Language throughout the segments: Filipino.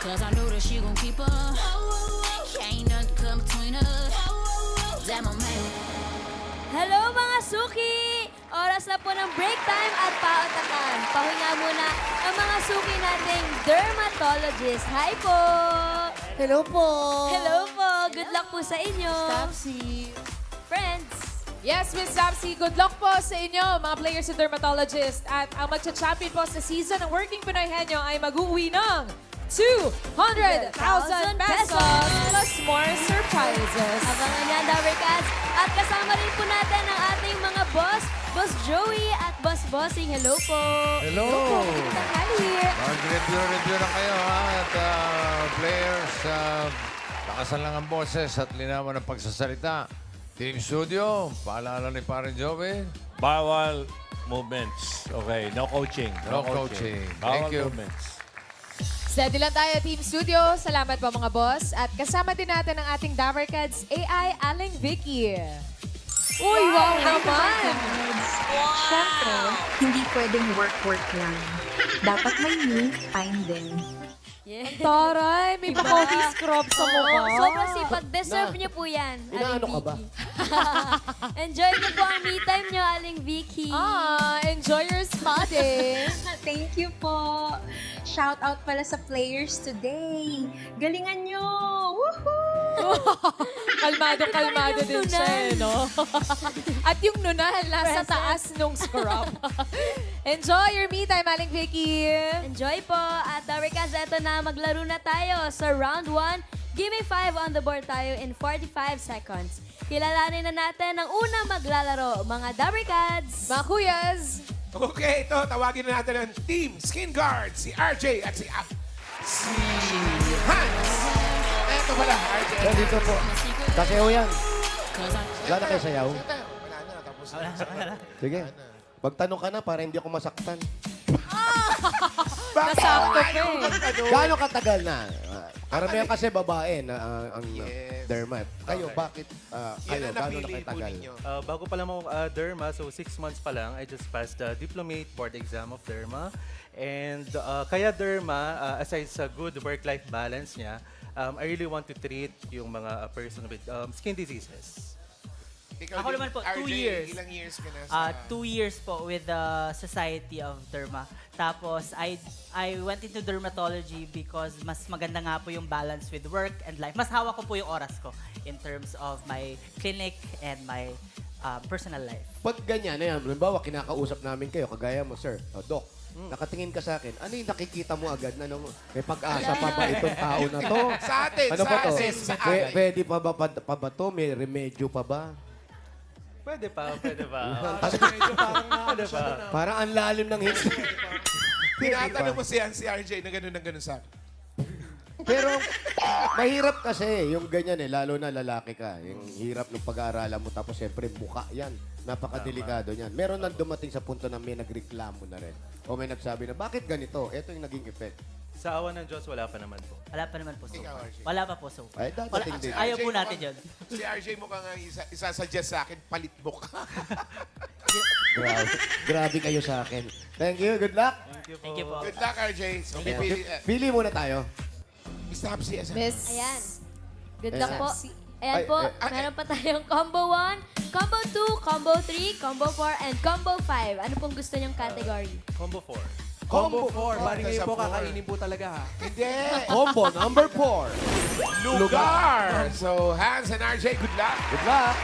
Cause I know that she gon' keep up. Can't nothing come between us. Damn, I'm mad. Hello mga suki! Oras na po ng break time at pautakan. Pahinga muna ang mga suki nating dermatologist. Hi po! Hello po! Hello po! Good luck po sa inyo! Tapsi! Friends! Yes, Miss Sapsi, good luck po sa inyo, mga players and dermatologist. At ang magcha-champion po sa season ng Working Pinoy Henyo ay mag-uwi ng 200,000 pesos plus more surprises. Abangan niya, Dabber Cats. At kasama rin po natin ang ating mga boss, Boss Joey at Boss Bossing. Hello po! Hello! Tanghali. Mag-review na kayo, ha? At players, lakasan lang ang boses at linawan ng pagsasalita. Team Studio, paalala ni Pare Joey. Bawal movements. Okay, no coaching. No coaching. Bawal Thank you. movements. Steady lang tayo, Team Studio. Salamat po mga boss. At kasama din natin ang ating Dabber Cats AI Aling Vicky. Uy, wow naman! Siyempre, hindi pwedeng work-work lang. Dapat may me time din. Yeah. Taray, may pa-coffee scrub sa mukha. Oo, sobrang sipag. Deserve niyo po yan, Inaano Aling ka ba? Vicky. Enjoy niyo po ang me time niyo, Aling Vicky. Enjoy your spa day. Thank you po. Shout out pala sa players today. Galingan nyo! Woohoo! Kalmado din yung siya, eh, no? At yung nunal nasa Present. taas nung scrub. Enjoy your me time, Aling Vicky. Enjoy po. At Dabber Cats, eto na, maglaro na tayo sa round 1. Give me 5 on the board tayo in 45 seconds. Kilalanin na natin ang unang maglalaro, mga Dabber Cats. Mga kuyas. Okay, ito, tawagin na natin ang Team Skin Guard, si RJ at si Hans. Ito pala, RJ. Dito po. Kasayaw yan. Wala na kayo sayaw? Wala na, tapos na. Sige. Magtanong ka na para hindi ako masaktan. Bakit? Nasakto ka eh. Gaano katagal na? Karamihan kasi babae na ang Yes. dermat. Kayo, Okay. bakit Yan kayo, ang gaano na napili kayo po tagal? ninyo. Bago pa lang ako derma, so 6 months pa lang, I just passed the diplomate board exam of derma. And kaya derma, aside sa good work-life balance niya, I really want to treat yung mga person with skin diseases. Ikaw Ako din, naman po, RJ, 2 years. Ilang years ka na sa... 2 years po with the Society of Derma. Tapos, I went into dermatology because mas maganda nga po yung balance with work and life. Mas hawak ko po yung oras ko in terms of my clinic and my personal life. Pag ganyan, ayan, halimbawa, kinakausap namin kayo, kagaya mo, sir, Doc, nakatingin ka sa akin, ano yung nakikita mo agad na may pag-asa pa ba itong tao na to? Sa atin, Ano sa ba to? atin, sa atin. Pwede pa ba to? May remedyo pa ba? Pwede pa, pwede pa. Pwede pa. Parang ang lalim ng hits. Tinatanong mo si RJ na gano'n sa akin. Pero mahirap kasi yung ganyan lalo na lalaki ka. Yung hirap ng pag-aaralan mo tapos siyempre mukha yan. Napakadelikado niyan. Meron nang dumating sa punto na may nagreklamo na rin. O may nagsabi na, bakit ganito? Ito yung naging effect. Sa awa ng Diyos, wala pa naman po. Wala pa naman po so Ikaw, far. RJ. Wala pa po so far. Ay, dadating din. Ayaw po RJ, natin mukhang- yun. Si RJ mukhang isasuggest sa akin, palit mo ka. Grabe kayo sa akin. Thank you. Good luck. Thank you po. Good luck, RJ. So, pipili, Pili muna tayo. stop si Miss. Ayan. Good Ayan. luck po. Ayan Ay, po, ay, meron pa tayong combo 1, combo 2, combo 3, combo 4, and combo 5. Ano pong gusto niyong category? Combo 4. Combo 4. Bali ngayon po, kakainin po talaga ha. Hindi. Combo number 4. Lugar. So, Hans and RJ, good luck. Good luck.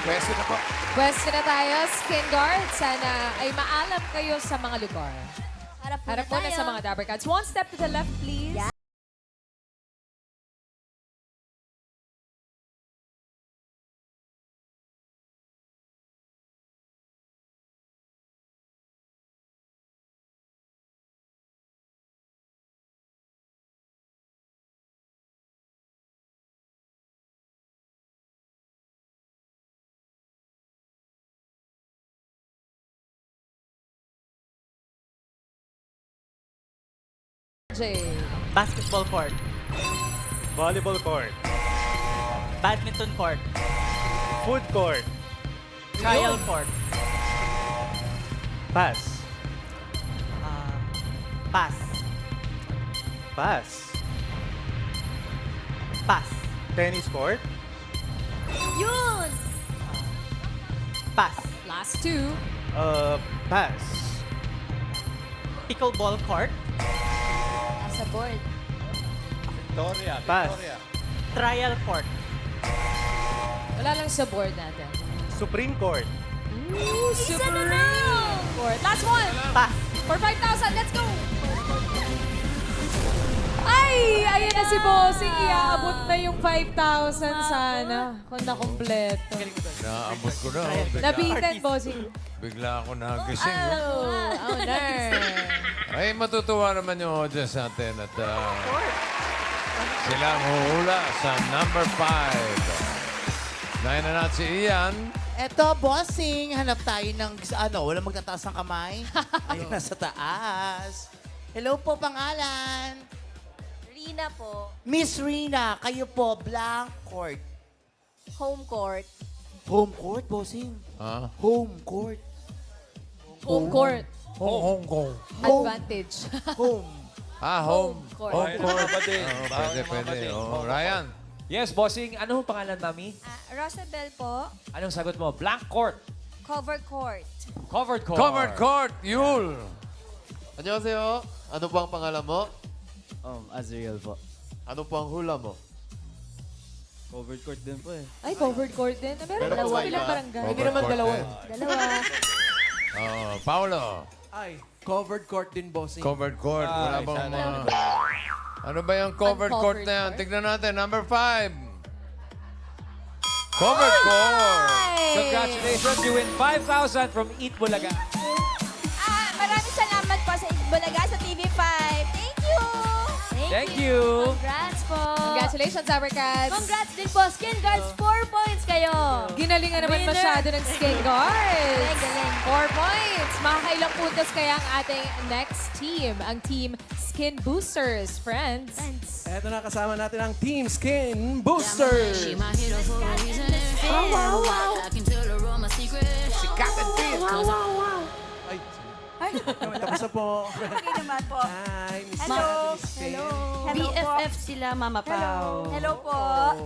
Question na po. Question na tayo, Skin Guard. Sana ay maalam kayo sa mga lugar. Harap Harap po muna sa mga Dabber Cats. One step to the left, please. Yeah. RJ. Basketball court. Volleyball court. Badminton court. Food court. Trial court. Pass. Pass. Pass. Pass. Tennis court. Yun! Pass. Last two. Pass. Pickleball court. Nasa board. Victoria. Pass. Victoria. Trial court. Wala lang sa board natin. Supreme Court. Ooh, Supreme Court. Last one. Pass. For 5,000, let's go! Ay! Ayan na si Bossing. Iaabot na yung 5,000 sana. Kung nakompleto. Naabot ko na. Nabitin, Bossing. Bigla ako nagising. Oh, owner. Ay, matutuwa naman yung audience natin at sila ang huhula sa number 5. Nahin na natin si Ian. Eto, bossing. Hanap tayo ng, walang magtataas ng kamay. Ayun, nasa taas. Hello po, pangalan. Rina po. Miss Rina, kayo po, blank court. Home court. Home court, bossing. Ha? Home court. Home court. Hong Kong. Advantage. Home. Home. court. Home court. Kapatid. Pwede, pwede. Oh, Ryan. Yes, bossing. Ano ang pangalan, mami? Rosabel po. Anong sagot mo? Blank court. Cover court. Covered court. Covered court. Yul. Annyeonghaseyo. Ano po ang pangalan mo? Azriel po. Ano po ang hula mo? Covered court din po eh. Ay, covered court din. Meron Pero dalawa. iba. Ilang barangay? Pwede naman dalawa. Dalawa. Oh, Paolo. Ay, covered court din, bossing. Covered court. Wala Ay, bang sana. ano ba yung covered court Uncovered na yan? court? Tignan natin. Number 5. Covered court. Congratulations, you win 5,000 from Eat Bulaga. Maraming salamat po sa Bulaga sa TV5. Thank you! Thank you. Congrats po! Congratulations, Abracats. Congrats din po. Skin Guards, 4 points kayo. Ginalingan naman Winner. masyado ng Skin Guards. Galing. 4 points. Makakailang puntos kaya ang ating next team, ang Team Skin Boosters, friends. Eto na, kasama natin ang Team Skin Boosters. She my hero for a reason. I can tell her all my secrets. Si Captain Phil. Ay, tapos na po. Okay naman po. Hi, Miss Hello. Skin. Hello po. sila, Mama Pao. Hello po.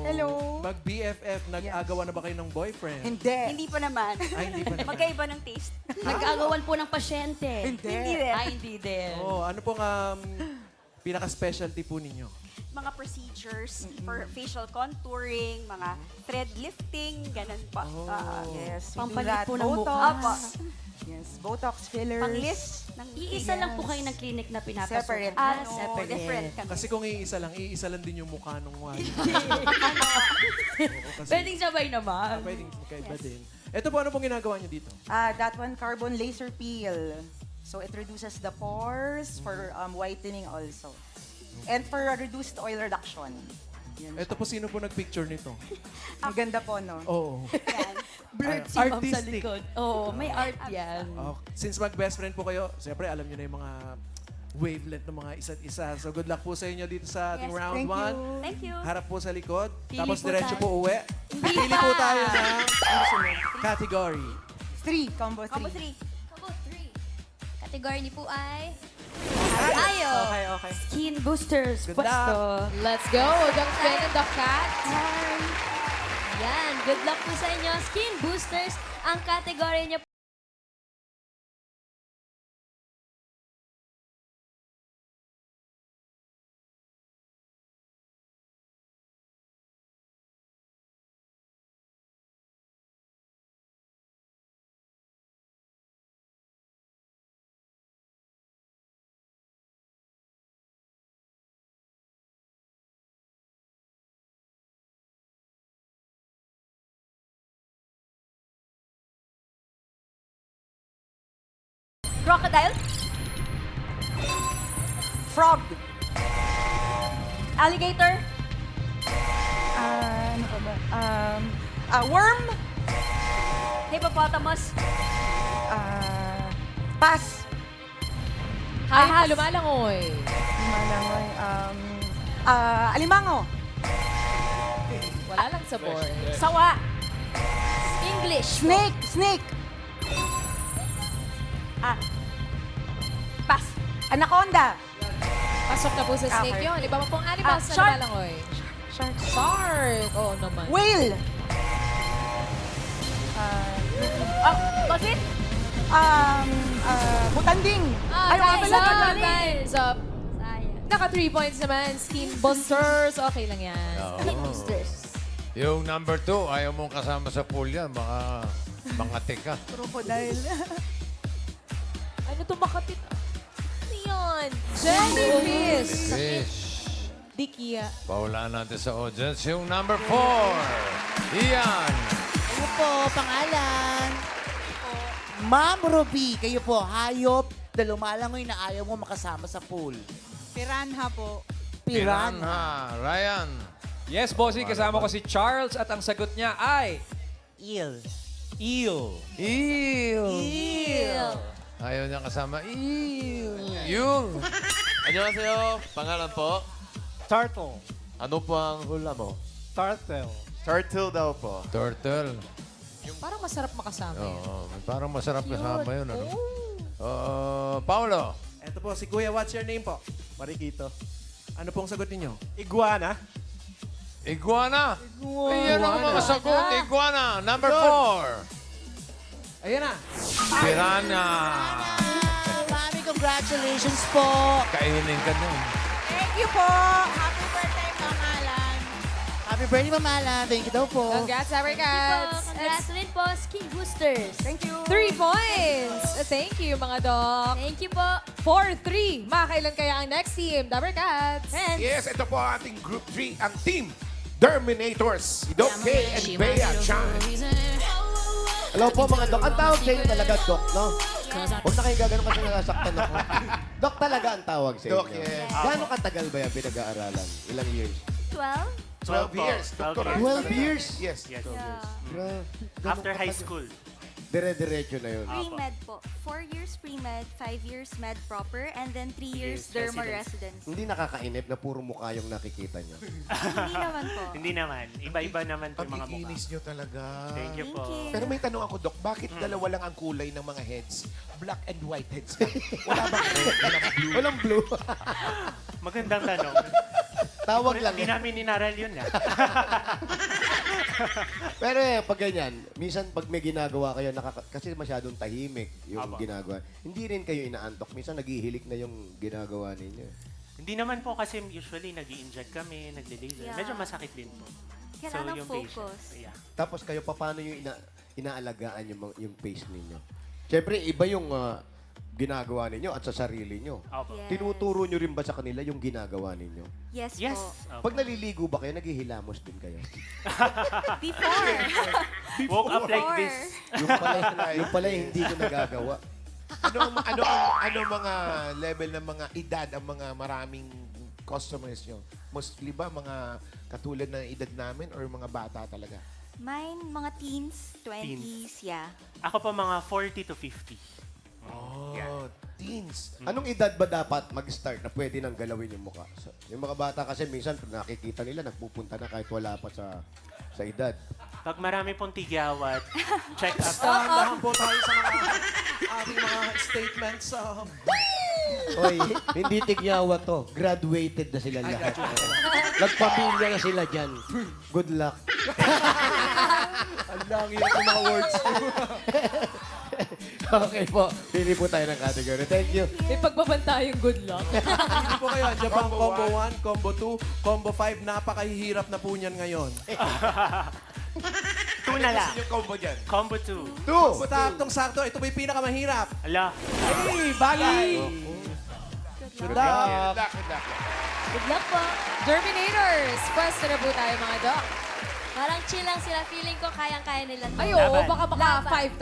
Hello. Mag-BFF, nag-agawan na ba kayo ng boyfriend? Hindi. Hindi po naman. Ay, hindi pa naman. Magkaiba ng taste. Nag-agawan po ng pasyente. Hindi rin. Hindi din. Oh, ano pong pinaka-specialty po ninyo? Mga procedures for facial contouring, mga thread lifting, ganun pa. Yes. Pampalit po ng mukha. Yes, Botox fillers. Pang-lift ng Iisa lang po kayo ng clinic na pinapasok. Separate. Separate. Different kami. Kasi kung iisa lang din yung mukha nung one. Kasi, Pwedeng sabay naman. pwedeng magkaiba din. Ito po, ano pong ginagawa niyo dito? That one, carbon laser peel. So it reduces the pores for whitening also. And for reduced oil reduction. Yun. Ito po, sino po nag-picture nito? Ang ganda po, no? Oo. Blurred si Ma'am sa Artistic. likod. Oo, may art yan. Oh, since mag-best friend po kayo, siyempre alam niyo na yung mga wavelength ng mga isa't isa. So good luck po sa inyo dito sa ating Yes, round thank 1. you. Thank you. Harap po sa likod. Pili Tapos po diretso tayo. po uwi. Pili po tayo ng category. 3, combo 3. Combo 3. Combo 3. Category ni po ay... Tayo. Okay. Skin boosters. Good luck. Let's go. Dong Finn and the Cat. Yan. Good luck po sa inyo. Skin Boosters. Ang category niyo Crocodile. Frog. Alligator. Ano pa ba? Worm. Hippopotamus. Pass. Hayop na lumalangoy. Malangoy. Alimango. Wala lang sa board. Sawa. English. Snake. Pass. Anaconda. Pasok na po sa snake Okay. yun. Iba pa pong animals na Shark. lumalangoy. Shark. Oo naman. Whale. Bakit? Butanding. Ay, guys, wala sorry. na time's up. Sayang. Naka 3 points naman. Skin Busters. Okay lang yan. Oo. Yung number 2, ayaw mong kasama sa pool yan. Mga tika. Crocodile. Ano to makapit? Ano yun? Jellyfish. Fish. Dikia. Paulaan natin sa audience. Yung number 4, Ian. Kayo po, pangalan. Ma'am Ruby, kayo po, hayop na lumalangoy na ayaw mo makasama sa pool. Piranha po. Piranha. Ryan. Yes, bossy, kasama ko si Charles at ang sagot niya ay Eel. eel. Eel. Ayaw niya kasama. Eel. Yung. 안녕하세요. pangalan po? Turtle. Ano po ang hula mo? Turtle. Turtle daw po. Turtle. Parang masarap makasama yun. Oo. Parang masarap kasama yun. Ano? Paolo. Ito po, si Kuya, what's your name po? Marikito. Ano pong sagot ninyo? Iguana. Iguana. Ayan ang mga sagot. Iguana. Number 4. Ayan na. Piranha. Mami, congratulations po. Kainin ka nun. Thank you po. Happy birthday, pangalan. Happy birthday, Mamalan. Thank you daw po. Congrats, Abricats. Congrats ulit po, Skin Boosters. Thank you. 3 points. Thank you, mga dog. Thank you po. 4-3. Makakailan kaya ang next team? The Abricats. Friends. Yes, ito po ang ating Group 3, ang Team Terminators. Si Doc K and Bea Chan. Hello po mga Dok. Ang tawag sa inyo talaga, Dok, no? Huwag na kayo gaganon kasi nasasaktan ako. Dok talaga ang tawag sa inyo. Doc, yes. Gano'ng katagal ba yan pinag-aaralan? Ilang years? 12? 12 years. Doctor. 12 years? Yes. After high school? Dire-diretso na yun. Pre-med po. 4 years pre-med, 5 years med proper, and then 3 years derma residency. Hindi nakakainip na puro mukha yung nakikita nyo. Hindi naman po. Hindi naman. Iba-iba naman po Ang mga mukha. ikinis nyo talaga. Thank you po. Pero may tanong ako, Doc. Bakit dalawa lang ang kulay ng mga heads? Black and white heads lang. Wala bang red? Walang blue? Walang blue. Magandang tanong. Tawag lang. Hindi namin inaral yun. Pero pag ganyan, minsan pag may ginagawa kayo, kasi masyadong tahimik yung ginagawa. Hindi rin kayo inaantok. Minsan naghihilik na yung ginagawa ninyo. Hindi naman po kasi usually nag-i-inject kami, nagde-laser. Yeah. Medyo masakit din po. Kailangan yung focus. patient. Yeah. Tapos kayo, paano yung inaalagaan yung pace ninyo? Siyempre, iba yung ginagawa ninyo at sa sarili nyo. Opo. Yes. Tinuturo nyo rin ba sa kanila yung ginagawa ninyo? Yes, Yes. po. Pag naliligo ba kayo, naghihilamos din kayo? Before. Woke up like Before. this. Yung pala yung hindi ko nagagawa. Ano mga level ng mga edad ang mga maraming customers nyo? Mostly ba mga katulad ng edad namin or mga bata talaga? Mine, mga teens, 20s, yeah. Ako po mga 40 to 50. Oh, teens. Anong edad ba dapat mag-start na pwede nang galawin yung mukha? Yung mga bata kasi minsan pag nakikita nila, nagpupunta na kahit wala pa sa edad. Pag marami pong tigyawat, check up. Dahan po tayo sa mga ating mga statements. Oy, hindi tigyawa to. Graduated na sila lahat. Nagpamilya na sila dyan. Good luck. Ang langit ng mga words. Okay po. Pili po tayo ng category. Thank you. May pagbabanta yung good luck. Hindi po kayo. Andiyan pa ang Combo combo 1, combo 2, combo 5. Napakahihirap na po niyan ngayon. 2 na lang. Ano yung combo dyan? Combo 2. Saktong-sakto. Ito po yung pinakamahirap. Ala. Hey, bali! Good luck. Good luck. Good luck po. Terminators. Pwesto na po tayo, mga dog. Parang chill lang sila. Feeling ko kayang-kaya nila to. Ay, oo. Baka Laban.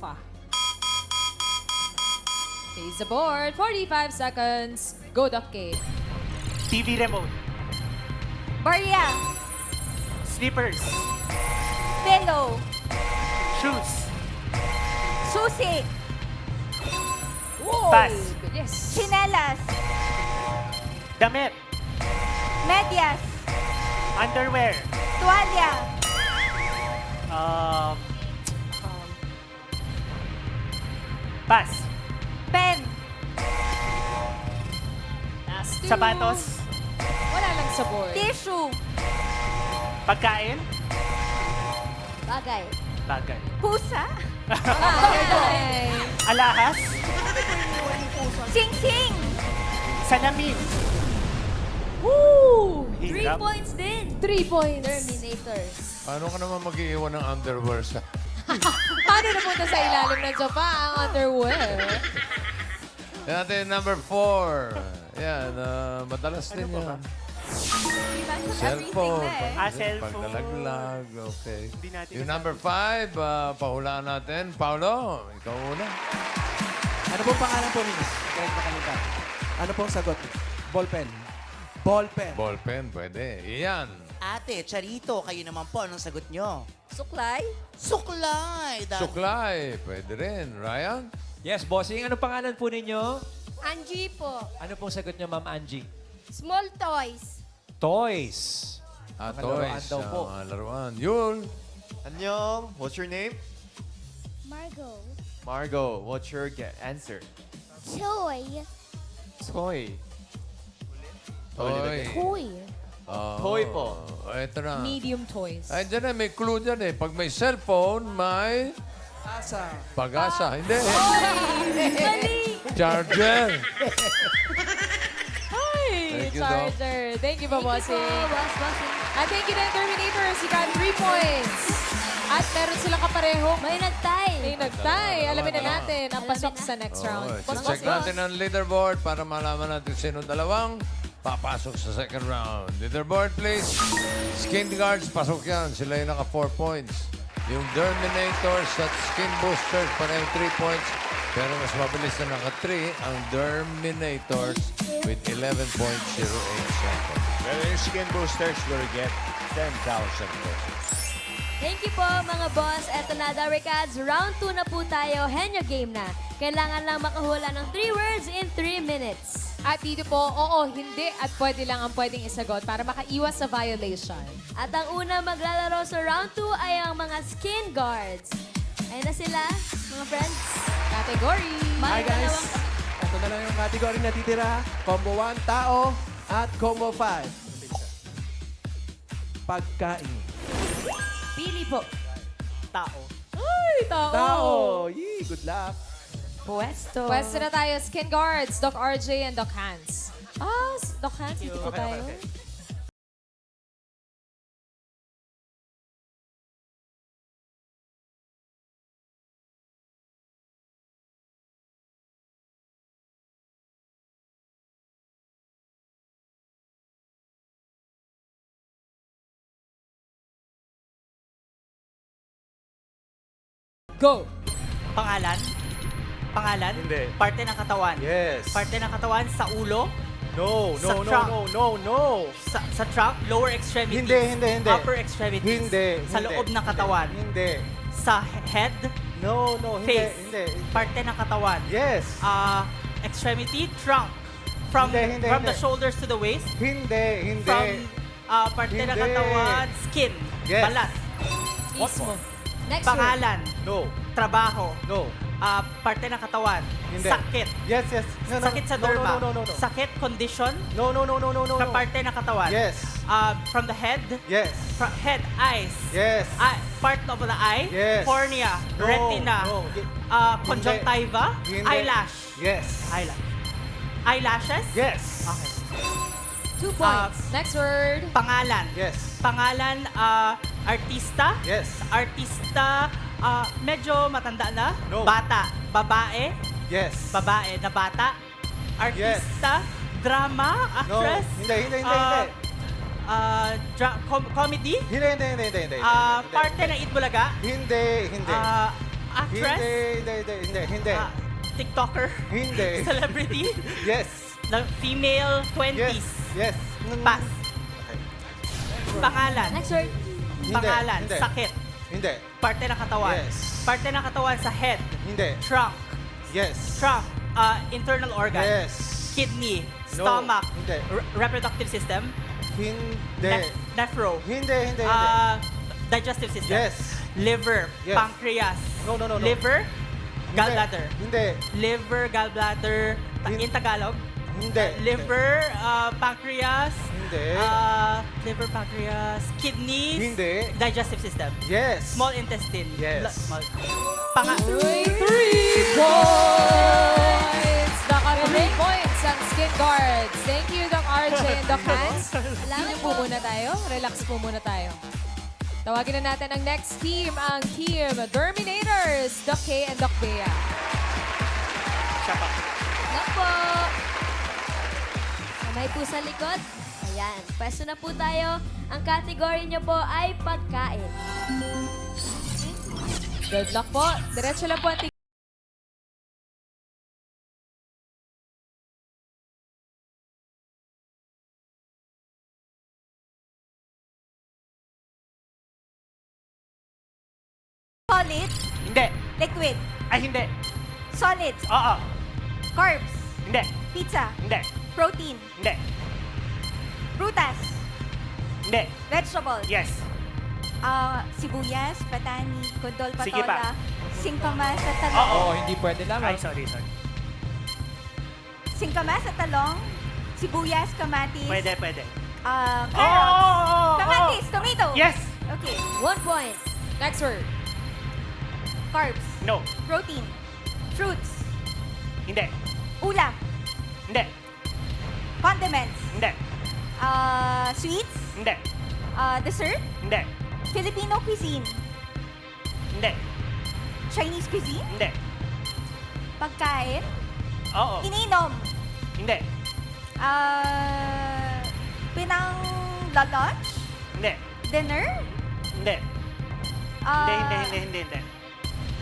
5Face the board. 45 seconds. Go, Doc K. TV remote. Barya, Slippers. pillow, Shoes. susi, Pass. Bilis. Chinelas. Damit. Medyas. Underwear. Tuwalya. Pass. Pen. Sapatos. Wala lang sa board. Tissue. Pagkain. Bagay. Bagay. Pusa. Bagay. Alahas. Sing-sing. Salamin. Woo! 3 Hirap. points din. 3 points. Terminators. Paano ka naman mag-iiwan ng underwear sa... Paano napunta sa ilalim ng sofa ang underwear? Yan natin, number 4. Yan, madalas din yan. Cellphone. Cellphone. Paglalaglag, okay. Hindi natin Yung number 5, pahulaan natin. Paulo, ikaw una. Ano pong pangalan po ninyo? Correct makalimutan. Ano pong sagot? Ballpen. Ballpen. Ballpen, pwede. Iyan. Ate, Charito, kayo naman po. Anong sagot nyo? Suklay. Suklay. Suklay, pwede rin. Ryan? Yes, bossing. Ano pangalan po ninyo? Angie po. Ano pong sagot niyo, Ma'am Angie? Small toys. Toys. Mga laruan toys. daw po. Mga laruan. Yul. Annyeong, what's your name? Margot. Margot, what's your answer? Toy. Toy. Toy. Toy. Toy po. Ito na. Medium toys. Ay, dyan na. May clue dyan eh. Pag may cellphone, may Asa. pag-asa. Hindi. Mali. Charger. Hi, Thank you, Doc. Charger. Thank you po, bossing. Bossing. At thank you din, Terminators. You got 3 points. At meron silang kapareho. May nagtay. May nagtay. Alamin na natin ang pasok sa next round. Check natin ang leaderboard para malaman natin sino dalawang papasok sa second round. Leaderboard, please. Skin Guards, pasok yan. Sila yung naka 4 points. Yung Terminators at Skin Boosters, parang 3 points. Pero mas mabilis na naka 3 ang Terminators with 11.08 seconds. Well, yung Skin Boosters will get 10,000 pesos. Thank you po mga boss. Eto na, Darikads. Round 2 na po tayo. Henyo game na. Kailangan lang makahula ng 3 words in 3 minutes. At dito po, oo, hindi at pwede lang ang pwedeng isagot para makaiwas sa violation. At ang una maglalaro sa round 2 ay ang mga Skin Guards. Ayun na sila, mga friends. Category. Hi guys. Ito na lang yung category na titira. Combo 1, tao. At combo 5. Pagkain. Pili po. Tao. Ay, tao. Tao. Yee, good luck. Pwesto. Pwesto na tayo, Skin Guards, Doc RJ and Doc Hans. Doc Hans, dito po tayo. Go! Pangalan? Pangalan? Hindi. Parte ng katawan? Yes. Parte ng katawan sa ulo? No, Sa no, no, trunk. no, no, no. Sa trunk? Lower extremities? Hindi. Upper extremities? Hindi. Sa loob ng katawan? Hindi. Sa head? No, Face? hindi. Parte ng katawan? Yes. Extremity? Trunk? From Hindi. the shoulders to the waist? Hindi. From parte ng Hindi. katawan? Skin? Yes. Balat? Mismo. Next Pangalan? No. Trabaho? No. Parte ng katawan? Hindi. Sakit? Yes. No, no. Sakit sa No, derma? No. Sakit? Condition? No. Sa parte ng katawan? Yes. From the head? Yes. Head, eyes? Yes. Part of the eye? Yes. Cornea? No, Retina? no. Conjunctiva? Hindi. Eyelash? Yes. Eyelashes? Yes. Okay. 2 points. Next word. Pangalan? Yes. Pangalan, artista? Yes. Artista, medyo matanda na? No. Bata? Babae? Yes. Babae na bata? Artista? Drama? No. Actress? Hindi. Comedy? Hindi. Parte ng Itbulaga? Hindi. Actress? Hindi. TikToker? Hindi. Celebrity? Yes. Female 20s? Yes. Pass. Pangalan? Next word. Pangalan? Hindi. Sakit? Hindi. Parte ng katawan? Yes. Parte ng katawan sa head? Hindi. Trunk? Yes. Trunk? internal organ. Yes. Kidney, No, stomach, hindi. reproductive system, Hindi. nephro, Hindi. digestive system, Yes. liver, Yes. pancreas, No. liver, gallbladder, Hindi. liver, gallbladder, in Tagalog, Hindi. liver, pancreas, Hindi. liver, pancreas, kidneys, Hindi. digestive system, Yes. small intestine, Yes. small, 3 points! Naka 3 points ang Skin Guards. Thank you, Doc RJ and Doc Hans. Salamat po muna tayo. Relax po muna tayo. Tawagin na natin ang next team, ang Team Derminators, Doc K and Doc Bea. Lock po. Kamay po sa likod. Ayan, pwesto na po tayo. Ang category niyo po ay pagkain. Good luck po. Diretso lang po ang solid, Hindi. liquid, Ay, hindi. solids, Oo. carbs, Hindi. pizza, Hindi. protein, Hindi. prutas, Hindi. vegetables, Yes. sibuyas, patani, kondol, Sige pa. singkamas at talong, Oo. hindi pwede lang. Ay, sorry. singkamas at talong, sibuyas, kamatis, Pwede. carrots, kamatis, tomato. Yes. Okay. 1 point. next word. Carbs, No. protein, fruits, Hindi. ulam, Hindi. condiments, Hindi. sweets, Hindi. dessert, Hindi. Filipino cuisine, Hindi. Chinese cuisine, Hindi. pagkain, Oo. ininom, Hindi. pinang lunch, Hindi. dinner, Hindi. Hindi.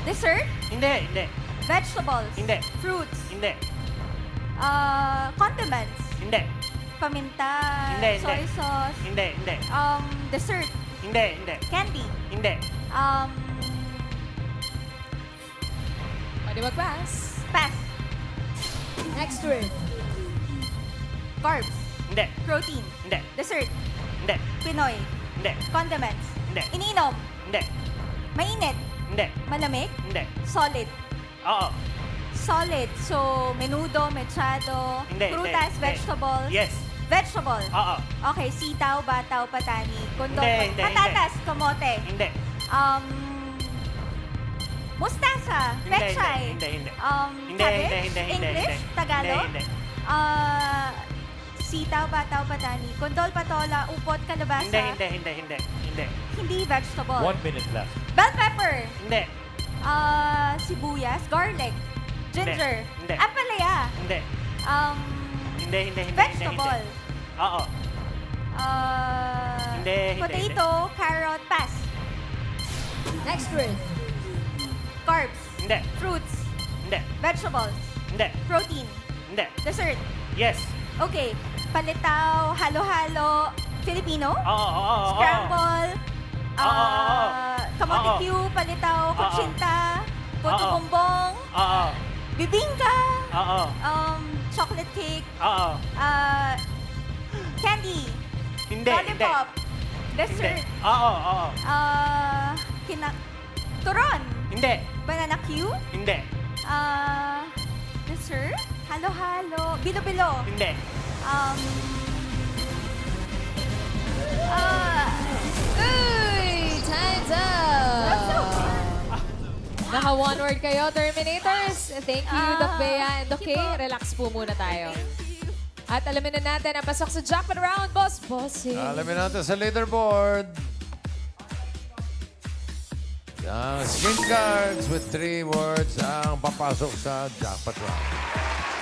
dessert, Hindi. vegetables, Hindi. fruits, Hindi. condiments, Hindi. paminta, Hindi. soy sauce, Hindi. dessert, Hindi. candy, Hindi. Pwede mag-pass. pass, Next word. carbs, Hindi. protein, Hindi. dessert, Hindi. Pinoy, Hindi. condiments, Hindi. ininom, Hindi. mainit, Hindi. malamig, Hindi. solid, Oo. solid, so menudo, mechado, Hindi. prutas, Hindi. vegetables, Yes. vegetable, Oo. okay, sitaw, bataw, patani, kondol, Hindi. patatas, kamote, Hindi. mustasa, Hindi. pechay, Hindi. cabbage, Hindi. English, Tagalog, Hindi. sitaw, bataw, patani, kondol, patola, upot, kalabasa, Hindi. hindi vegetable, 1 minute left. bell pepper, Hindi. sibuyas, garlic, ginger, Hindi. ampalaya, Hindi. Hindi. vegetable, Oo. Hindi. potato, carrot, pass, Next word. carbs, Hindi. fruits, Hindi. vegetables, Hindi. protein, Hindi. dessert, Yes. okay, palitaw, halo-halo, Filipino, Oo. scramble, kamote Oo. cube, palitaw, kutsinta, puto Oo. bongbong, Oo. bibingka, Oo. chocolate cake, Oo. candy, Hindi. lollipop, dessert, Oo. turon, Hindi. banana Q, Hindi. dessert, halo-halo, bilo-bilo, Hindi. Uy! Time's up! Naka one word kayo, Terminators. Thank you, Doc Bea and Doc K. Relax po muna tayo. At alamin na natin ang pasok sa jackpot round, Boss Bossing. Alamin natin sa leaderboard. Ang skin cards with 3 words ang papasok sa jackpot round.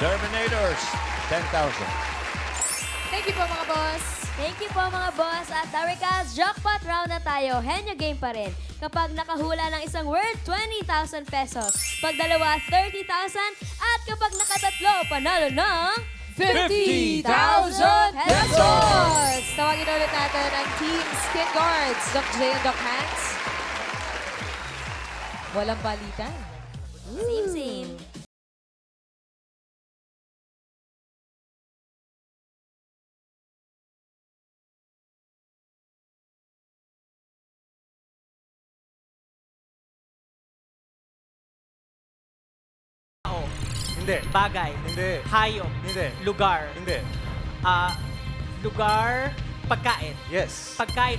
Terminators, 10,000. Thank you po mga boss. Thank you po mga boss. At Darikas, jackpot round na tayo. Henyo game pa rin. Kapag nakahula ng isang word, 20,000 pesos. Pag dalawa, 30,000. At kapag nakatatlo, panalo ng 50,000 pesos! Tawagin ulit natin ang Team Skin Guards, Doc J and Doc Hans. Walang balitan. Same. Hindi. Bagay. Hindi. Hayop. Hindi. Lugar. Hindi. Lugar. Pagkain. Yes. Pagkain.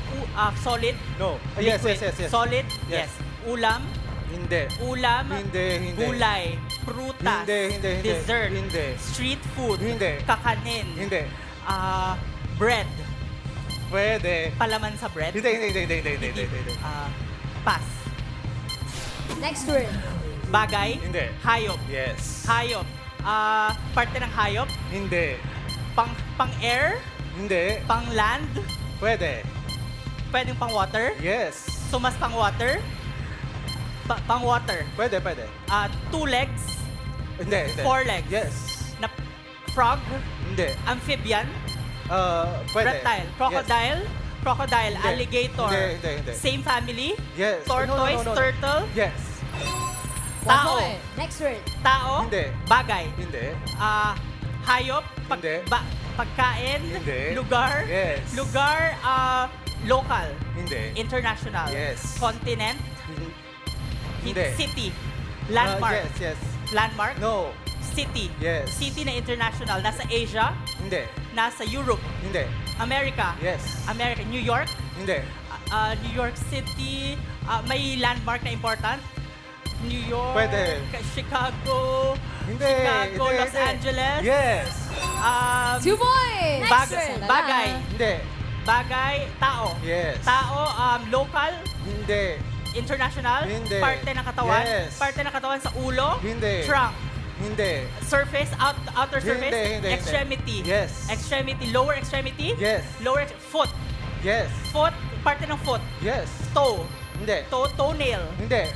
Solid. No. Yes, Liquid. yes, yes, yes. Solid. Yes. Yes. Ulam. Hindi. Ulam. Hindi. Gulay. Prutas. Hindi. Dessert. Hindi. Street food. Hindi. Kakanin. Hindi. Bread. Pwede. Palaman sa bread. Hindi. Pass. Next word. Bagay. Hindi. Hayop. Yes. Hayop. Parte ng hayop. Hindi. Pang-air. Hindi. Pang-land. Pwede. Pwedeng pang-water. Yes. So, mas pang-water. Pang-water. Pwede. 2 legs. Hindi. 4 legs. Yes. Na frog. Hindi. Amphibian. Pwede. Reptile. Crocodile. Crocodile. Hindi. Alligator. Hindi. Same family. Yes. Tortoise. No. Turtle. Yes. Tao. Next word. Tao. Hindi. Bagay. Hindi. Hayop. Hindi. Pagkain. Hindi. Lugar. Yes. Lugar. Local. Hindi. International. Yes. Continent. Hindi. City. Landmark. Yes. Landmark. No. City. Yes. City na international. Nasa Asia. Hindi. Nasa Europe. Hindi. America. Yes. America. New York. Hindi. New York City. May landmark na important. New York. Pwede. Chicago. Hindi. Chicago. Hindi. Los Angeles. Yes. 2 points! Next word. Bagay. Hindi. Bagay. Tao. Yes. Tao. Local. Hindi. International. Hindi. Parte ng katawan. Yes. Parte ng katawan sa ulo. Hindi. Trunk. Hindi. Surface. Outer surface. Hindi. Extremity. Yes. Extremity. Lower extremity. Yes. Foot. Yes. Foot. Parte ng foot. Yes. Toe. Hindi. Toenail. Hindi.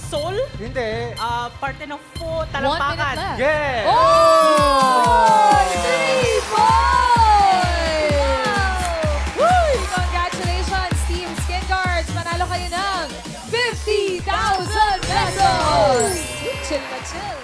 Sole. Hindi. Parte ng foot. 1 minute Talampakan. left. Yes. Oh! 3 points! Woo! Congratulations, Team Skin Guards! Manalo kayo ng 50,000 pesos! Chill na chill!